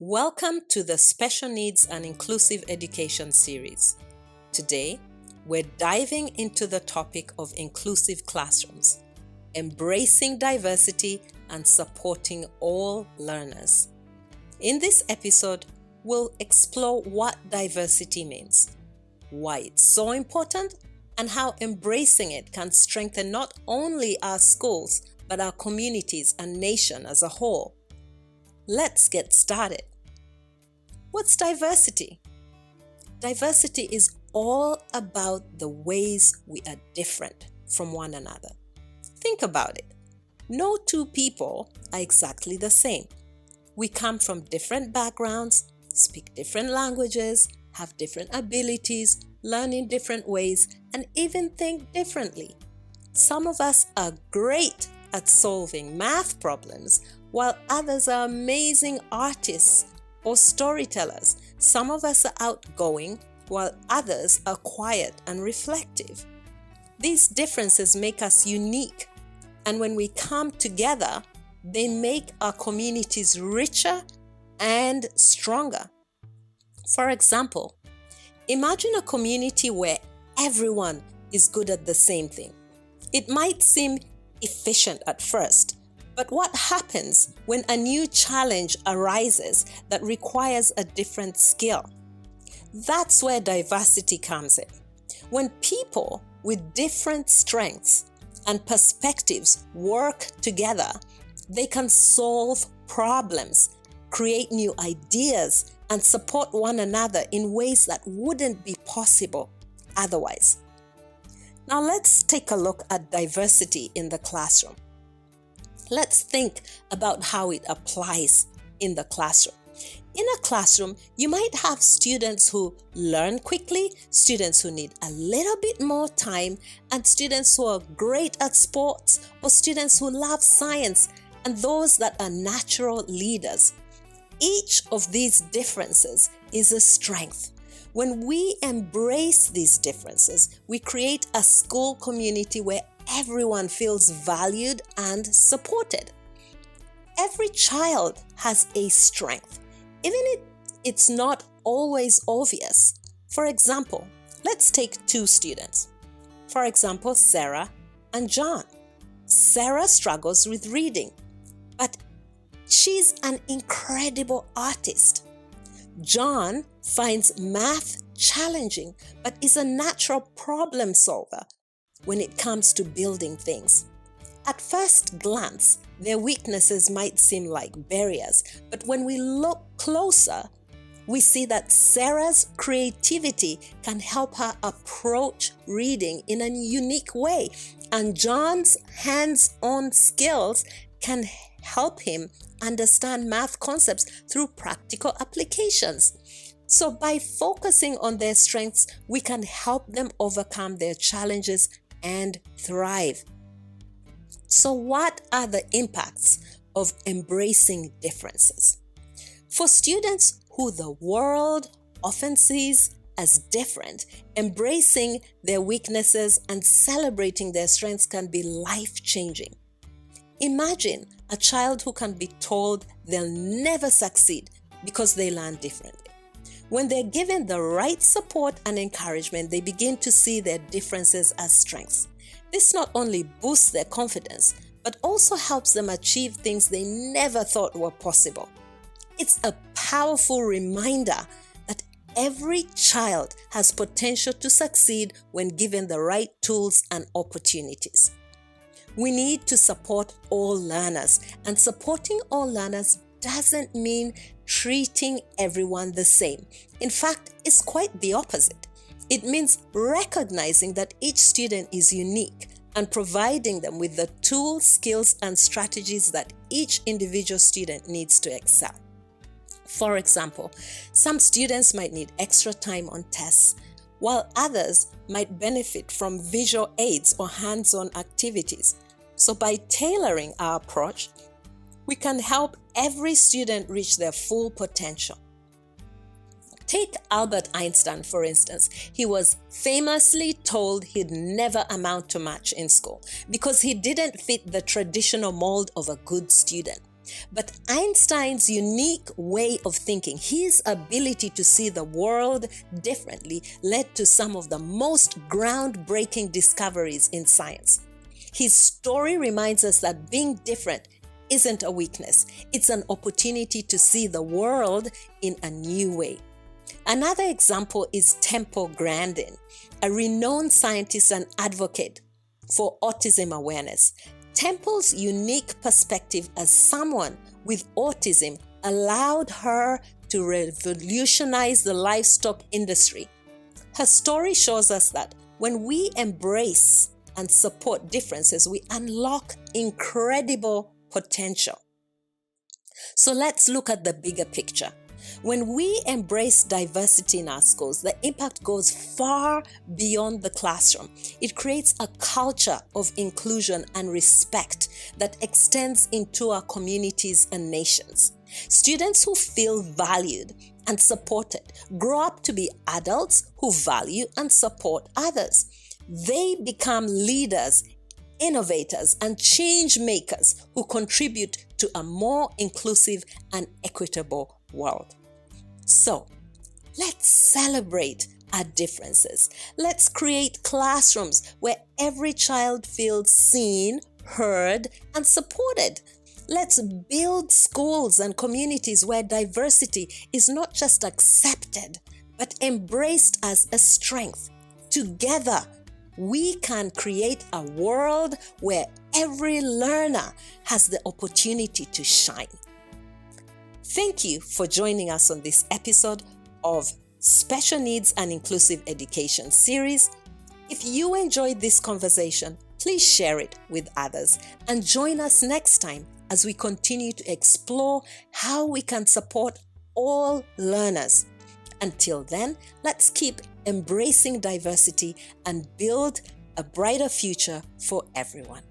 Welcome to the Special Needs and Inclusive Education series. Today, we're diving into the topic of inclusive classrooms, embracing diversity and supporting all learners. In this episode, we'll explore what diversity means, why it's so important, and how embracing it can strengthen not only our schools, but our communities and nation as a whole. Let's get started. What's diversity? Diversity is all about the ways we are different from one another. Think about it. No two people are exactly the same. We come from different backgrounds, speak different languages, have different abilities, learn in different ways, and even think differently. Some of us are great at solving math problems, while others are amazing artists or storytellers. Some of us are outgoing, while others are quiet and reflective. These differences make us unique, and when we come together, they make our communities richer and stronger. For example, imagine a community where everyone is good at the same thing. It might seem efficient at first, but what happens when a new challenge arises that requires a different skill? That's where diversity comes in. When people with different strengths and perspectives work together, they can solve problems, create new ideas, and support one another in ways that wouldn't be possible otherwise. Now let's take a look at diversity in the classroom. Let's think about how it applies in the classroom. In a classroom, you might have students who learn quickly, students who need a little bit more time, and students who are great at sports, or students who love science, and those that are natural leaders. Each of these differences is a strength. When we embrace these differences, we create a school community where everyone feels valued and supported. Every child has a strength, even if it's not always obvious. For example, let's take two students. For example, Sarah and John. Sarah struggles with reading, but she's an incredible artist. John finds math challenging, but is a natural problem solver when it comes to building things. At first glance, their weaknesses might seem like barriers, but when we look closer, we see that Sarah's creativity can help her approach reading in a unique way, and John's hands-on skills can help him understand math concepts through practical applications. So by focusing on their strengths, we can help them overcome their challenges and thrive. So what are the impacts of embracing differences? For students who the world often sees as different, embracing their weaknesses and celebrating their strengths can be life-changing. Imagine a child who can be told they'll never succeed because they learn differently. When they're given the right support and encouragement, they begin to see their differences as strengths. This not only boosts their confidence, but also helps them achieve things they never thought were possible. It's a powerful reminder that every child has potential to succeed when given the right tools and opportunities. We need to support all learners, and supporting all learners doesn't mean treating everyone the same. In fact, it's quite the opposite. It means recognizing that each student is unique and providing them with the tools, skills, and strategies that each individual student needs to excel. For example, some students might need extra time on tests, while others might benefit from visual aids or hands-on activities. So by tailoring our approach, we can help every student reach their full potential. Take Albert Einstein, for instance. He was famously told he'd never amount to much in school because he didn't fit the traditional mold of a good student. But Einstein's unique way of thinking, his ability to see the world differently, led to some of the most groundbreaking discoveries in science. His story reminds us that being different isn't a weakness. It's an opportunity to see the world in a new way. Another example is 𝘚𝘱𝘦𝘤𝘪𝘢 Grandin, a renowned scientist and advocate for autism awareness. 𝘚𝘱𝑚's unique perspective as someone with autism allowed her to revolutionize the livestock industry. Her story shows us that when we embrace and support differences, we unlock incredible potential. So let's look at the bigger picture. When we embrace diversity in our schools, the impact goes far beyond the classroom. It creates a culture of inclusion and respect that extends into our communities and nations. Students who feel valued and supported grow up to be adults who value and support others. They become leaders, innovators, and change makers who contribute to a more inclusive and equitable world. So, let's celebrate our differences. Let's create classrooms where every child feels seen, heard, and supported. Let's build schools and communities where diversity is not just accepted, but embraced as a strength. Together, we can create a world where every learner has the opportunity to shine. Thank you for joining us on this episode of Special Needs and Inclusive Education series. If you enjoyed this conversation, please share it with others and join us next time as we continue to explore how we can support all learners. Until then, let's keep embracing diversity and build a brighter future for everyone.